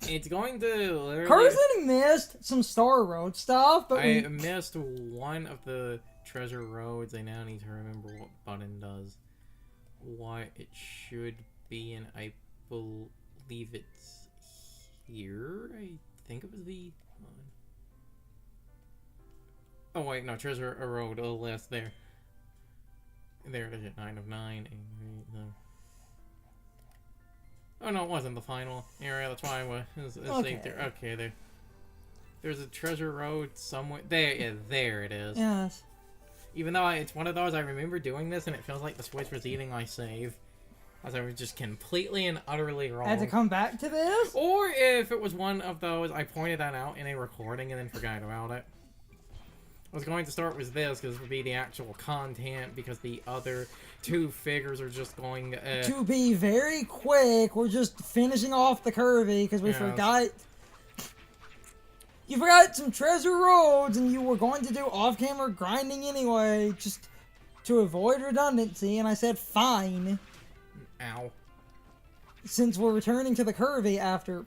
It's going to literally... Carson missed some Star Road stuff, but I missed one of the treasure roads. I now need to remember what button does what it should be, and I believe it's here. I think it was the... Oh wait, no, treasure road. Oh, last there. There it is, 9 of 9. No. Oh no, it wasn't the final area. That's why I was saved there. Okay, there's a treasure road somewhere. There, yeah, there it is. yes. Even though it's one of those, I remember doing this, and it feels like the Switch was eating my save, as I was just completely and utterly wrong. I had to come back to this. Or if it was one of those, I pointed that out in a recording and then forgot about it. I was going to start with this because it would be the actual content, because the other two figures are just going... To be very quick, we're just finishing off the Kirby because we forgot... You forgot some treasure roads and you were going to do off-camera grinding anyway, just to avoid redundancy, and I said fine. Ow. Since we're returning to the Kirby after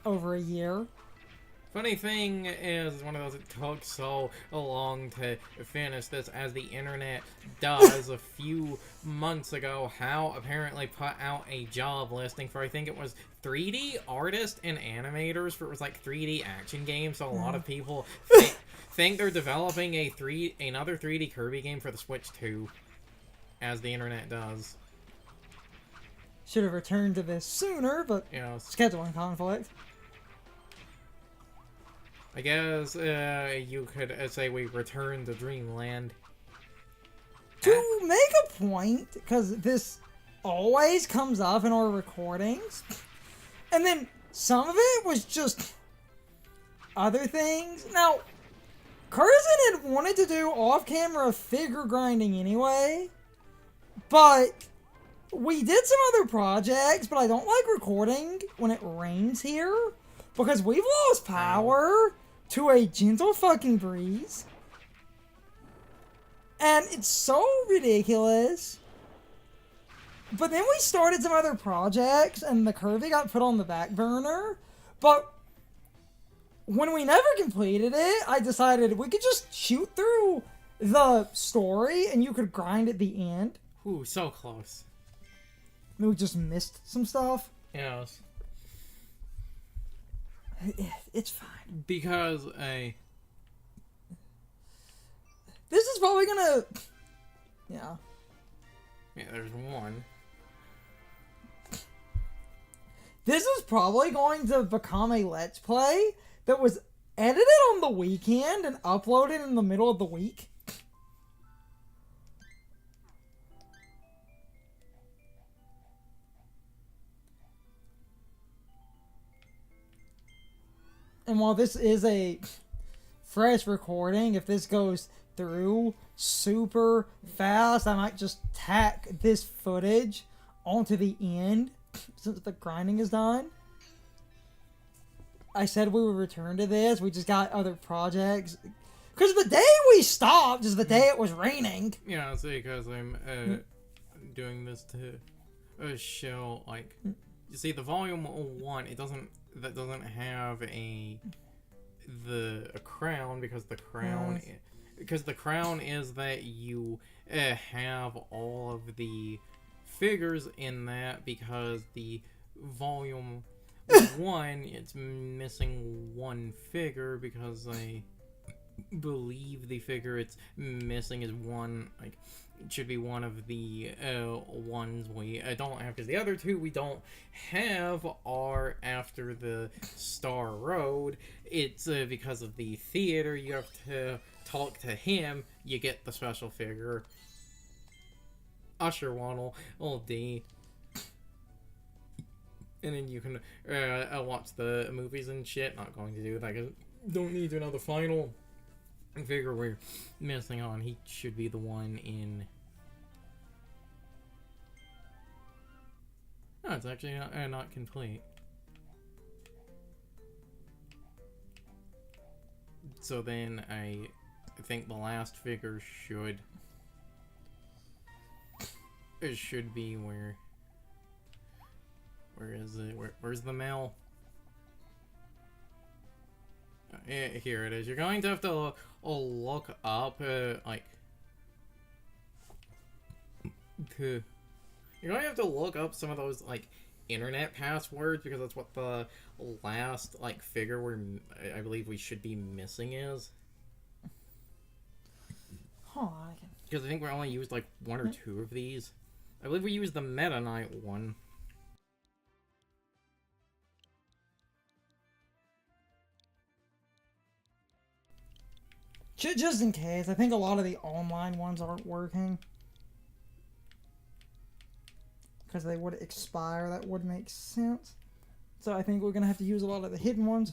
over a year. Funny thing is, one of those, it took so long to finish this, as the internet does a few months ago. How apparently put out a job listing for, I think it was 3D artists and animators for, it was like 3D action games. So a lot of people think they're developing another 3D Kirby game for the Switch 2, as the internet does. Should have returned to this sooner, but scheduling conflict. I guess you could say we return to Dreamland. To make a point, because this always comes up in our recordings, and then some of it was just other things. Now, Carson had wanted to do off-camera figure grinding anyway, but we did some other projects, but I don't like recording when it rains here, because we've lost power to a gentle fucking breeze. And it's so ridiculous. But then we started some other projects, and the Kirby got put on the back burner. But when we never completed it, I decided we could just shoot through the story, and you could grind at the end. Ooh, so close. And we just missed some stuff. Yes. It's fine. Because this is probably gonna... Yeah. Yeah, there's one. This is probably going to become a Let's Play that was edited on the weekend and uploaded in the middle of the week. And while this is a fresh recording, if this goes through super fast, I might just tack this footage onto the end since the grinding is done. I said we would return to this. We just got other projects. Because the day we stopped is the day it was raining. Yeah, see, because I'm doing this to show, like... You see, the volume 1, that doesn't have a crown, because the crown is that you have all of the figures in that, because the volume 1, it's missing one figure, because I believe the figure it's missing is one, like, it should be one of the ones we don't have, because the other two we don't have are after the Star Road. It's because of the theater, you have to talk to him, you get the special figure. Usher Waddle, old D. And then you can watch the movies and shit. Not going to do that, because don't need another final figure we're missing on. He should be the one in... Oh, it's actually not complete. So then I think the last figure should be where is it? Where's the mail? Here it is. You're going to have to look up, like... You're going to have to look up some of those, like, internet passwords, because that's what the last, like, figure I believe we should be missing is. Because I think we only used, like, one or two of these. I believe we used the Meta Knight one. Just in case, I think a lot of the online ones aren't working. Because they would expire, that would make sense. So I think we're going to have to use a lot of the hidden ones.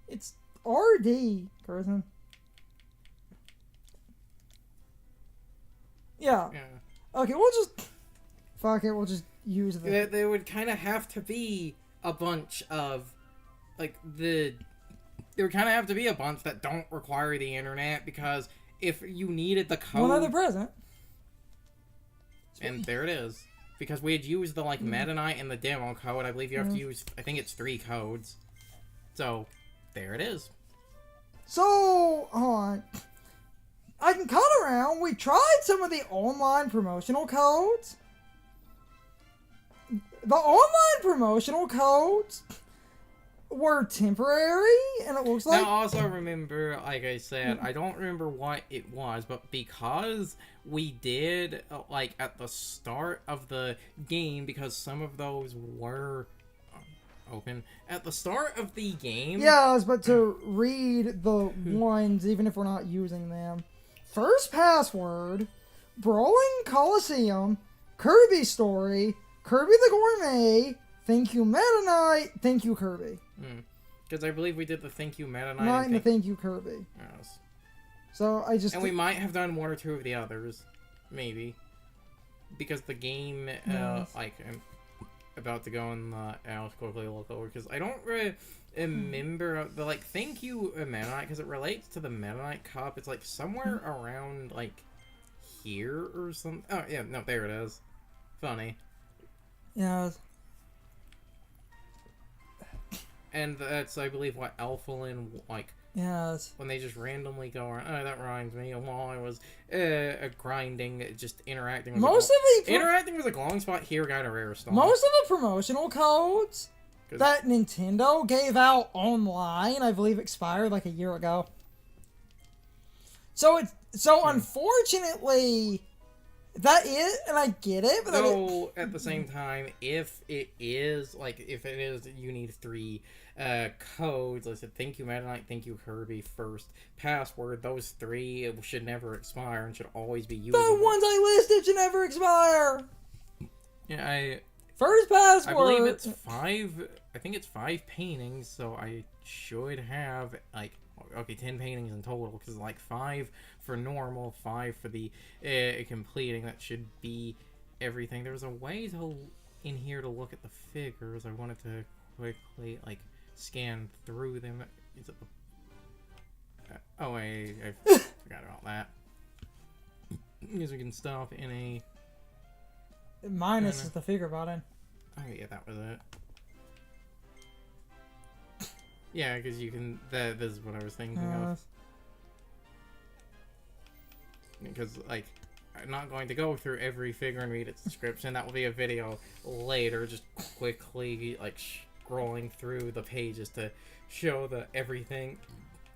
It's RD, Carson. Yeah. Okay, we'll just... Fuck it, we'll just use the... There would kind of have to be a bunch of... Like, there would kind of have to be a bunch that don't require the internet, because if you needed the code... Well, another present. And there it is. Because we had used the, like, Meta Knight and the demo code. I believe you have to use... I think it's 3 codes. So, there it is. So, hold on. I can cut around. We tried some of the online promotional codes. The online promotional codes were temporary, and it looks like... Now, also remember, like I said, I don't remember what it was, but because we did, like, at the start of the game, because some of those were... open at the start of the game. Yeah, I was about to read the ones, even if we're not using them. First Password, Brawling Coliseum, Kirby Story, Kirby the Gourmet, Thank You Meta Knight, Thank You Kirby. Because I believe we did the Thank You Meta Knight and the Thank You Kirby. Yes. So I just... And we might have done 1 or 2 of the others. Maybe. Because the game, like... about to go in the... I'll quickly look over, because I don't really remember the, like, Thank You Meta Knight, because it relates to the Meta Knight Cup. It's, like, somewhere around, like, here or something. Oh, yeah, no, there it is. Funny. Yeah. And that's, I believe, what Alphalin, like... Yes. When they just randomly go around. Oh, that reminds me. While I was grinding, just interacting with interacting with a glowing spot here got a rare stone. Most of the promotional codes that Nintendo gave out online, I believe, expired like a year ago. So unfortunately, that is, and I get it, but though at the same time, if it is you need 3 codes. Like I said, Thank You Meta Knight, Thank You Kirby, First Password. Those 3 should never expire and should always be usable. The ones I listed should never expire. Yeah, First Password. I believe it's 5. I think it's 5 paintings, so I should have, like, okay, 10 paintings in total, because, like, 5 for normal, 5 for the completing. That should be everything. There's a way in here to look at the figures. I wanted to quickly, like, scan through them. Is it the... oh, I forgot about that. Because we can stop in a... Minus is the figure button. Oh, yeah, that was it. Yeah, because you can... This is what I was thinking of. Because, like, I'm not going to go through every figure and read its description. That will be a video later, just quickly, like, scrolling through the pages to show that everything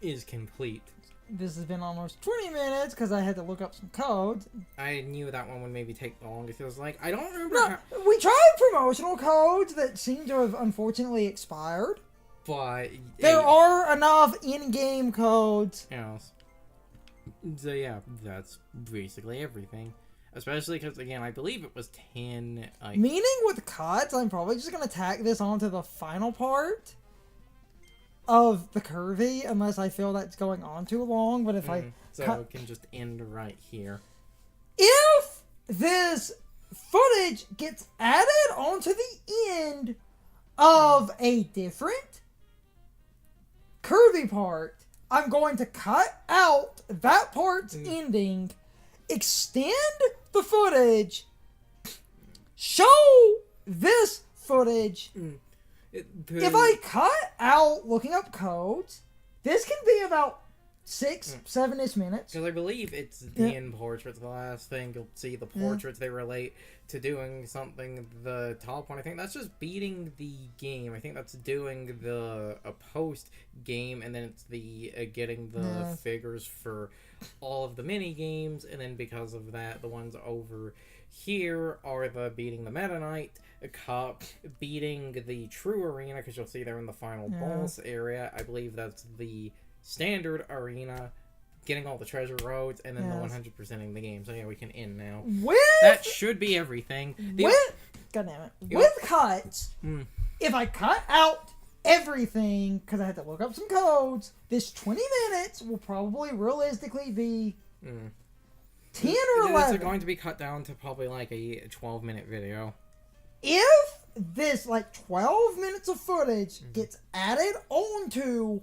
is complete. This has been almost 20 minutes because I had to look up some codes. I knew that one would maybe take the longest. It was like, I don't remember No, we tried promotional codes that seem to have unfortunately expired. But... There are enough in-game codes. Yes. So yeah, that's basically everything. Especially because, again, I believe it was 10... Like... Meaning with cuts, I'm probably just going to tack this onto the final part of the Kirby, unless I feel that's going on too long, but if I... So it can just end right here. If this footage gets added onto the end of a different Kirby part, I'm going to cut out that part's ending, extend the footage, show this footage. If I cut out looking up codes, this can be about 6-7-ish minutes. Because I believe it's the end portraits. The last thing you'll see the portraits, they relate to doing something. The top one, I think that's just beating the game. I think that's doing a post game, and then it's the getting the figures for all of the mini games. And then because of that, the ones over here are the beating the Meta Knight Cup, beating the True Arena, because you'll see there in the final boss area. I believe that's the standard arena, getting all the treasure roads, and then the 100%ing the game. So yeah, we can end now. That should be everything. God damn it. With cuts, if I cut out everything, because I had to look up some codes, this 20 minutes will probably realistically be 10 or 11. It's going to be cut down to probably like a 12-minute video. If this, 12 minutes of footage gets added onto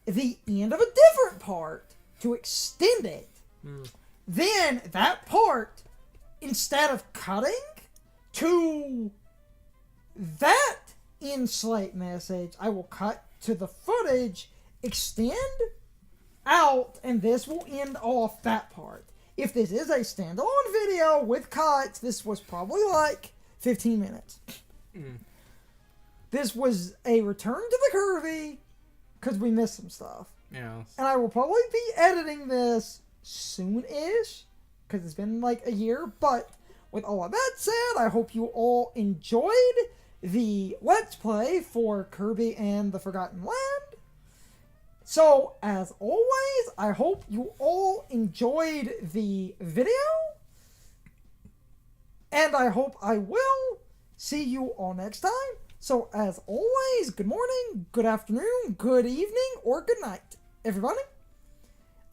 the end of a different part to extend it, then that part, instead of cutting to that end slate message, I will cut to the footage, extend out, and this will end off that part. If this is a standalone video with cuts, this was probably 15 minutes. This was a return to the Kirby, because we missed some stuff. Yeah. And I will probably be editing this soon-ish, because it's been a year. But with all of that said, I hope you all enjoyed the Let's Play for Kirby and the Forgotten Land. So, as always, I hope you all enjoyed the video. And I hope I will see you all next time. So, as always, good morning, good afternoon, good evening, or good night, everybody.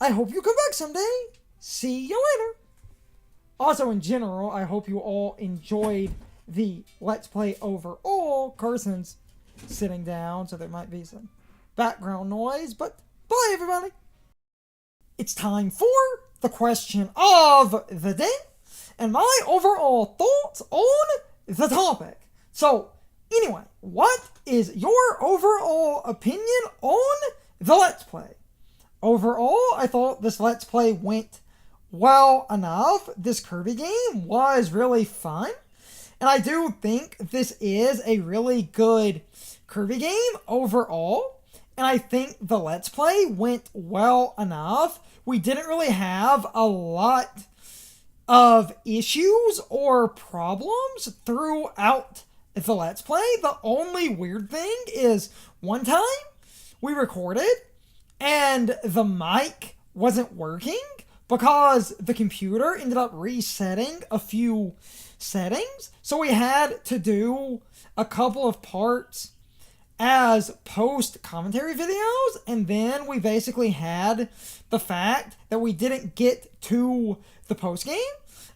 I hope you come back someday. See you later. Also, in general, I hope you all enjoyed the Let's Play overall. Carson's sitting down, so there might be some background noise, but bye, everybody. It's time for the question of the day and my overall thoughts on the topic. So, anyway, what is your overall opinion on the Let's Play? Overall, I thought this Let's Play went well enough. This Kirby game was really fun. And I do think this is a really good Kirby game overall. And I think the Let's Play went well enough. We didn't really have a lot of issues or problems throughout the Let's Play. The only weird thing is one time we recorded and the mic wasn't working because the computer ended up resetting a few settings. So we had to do a couple of parts as post-commentary videos, and then we basically had the fact that we didn't get to the post-game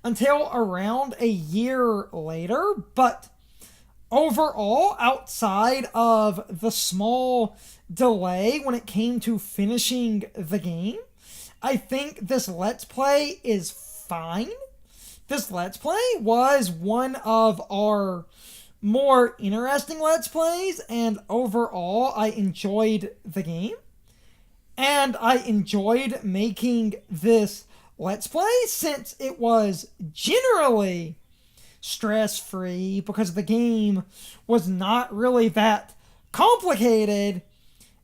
until around a year later. But overall, outside of the small delay when it came to finishing the game, I think this Let's Play is fine. This Let's Play was one of our more interesting Let's Plays, and overall, I enjoyed the game. And I enjoyed making this Let's Play since it was generally stress-free because the game was not really that complicated,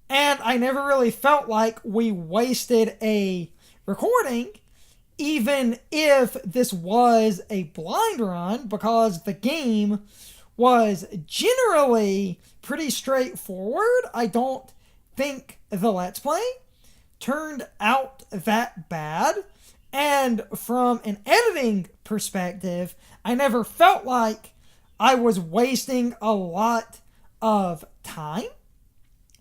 and I never really felt like we wasted a recording, even if this was a blind run, because the game was generally pretty straightforward. I don't think the Let's Play turned out that bad. And from an editing perspective, I never felt like I was wasting a lot of time.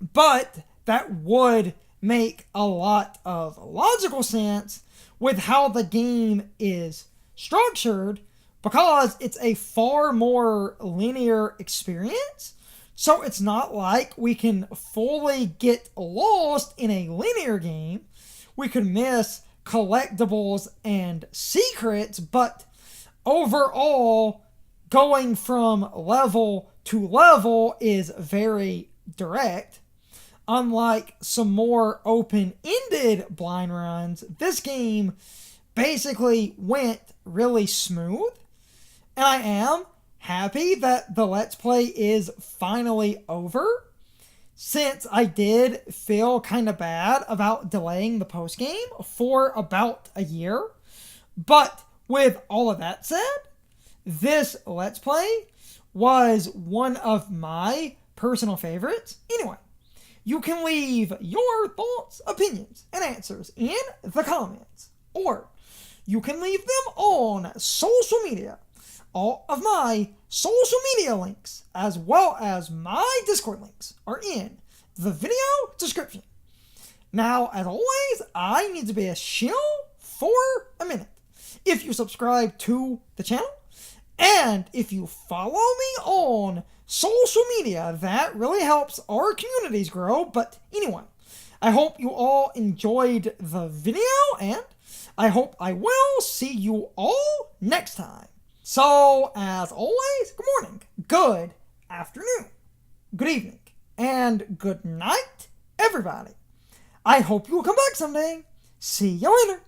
But that would make a lot of logical sense with how the game is structured. because it's a far more linear experience. So it's not like we can fully get lost in a linear game. We could miss collectibles and secrets, but overall, going from level to level is very direct. Unlike some more open-ended blind runs, this game basically went really smooth. And I am happy that the Let's Play is finally over, since I did feel kind of bad about delaying the postgame for about a year. But with all of that said, this Let's Play was one of my personal favorites. Anyway, you can leave your thoughts, opinions, and answers in the comments, or you can leave them on social media. All of my social media links, as well as my Discord links, are in the video description. Now, as always, I need to be a shill for a minute. If you subscribe to the channel, and if you follow me on social media, that really helps our communities grow. But anyway, I hope you all enjoyed the video, and I hope I will see you all next time. So, as always, good morning, good afternoon, good evening, and good night, everybody. I hope you will come back someday. See you later.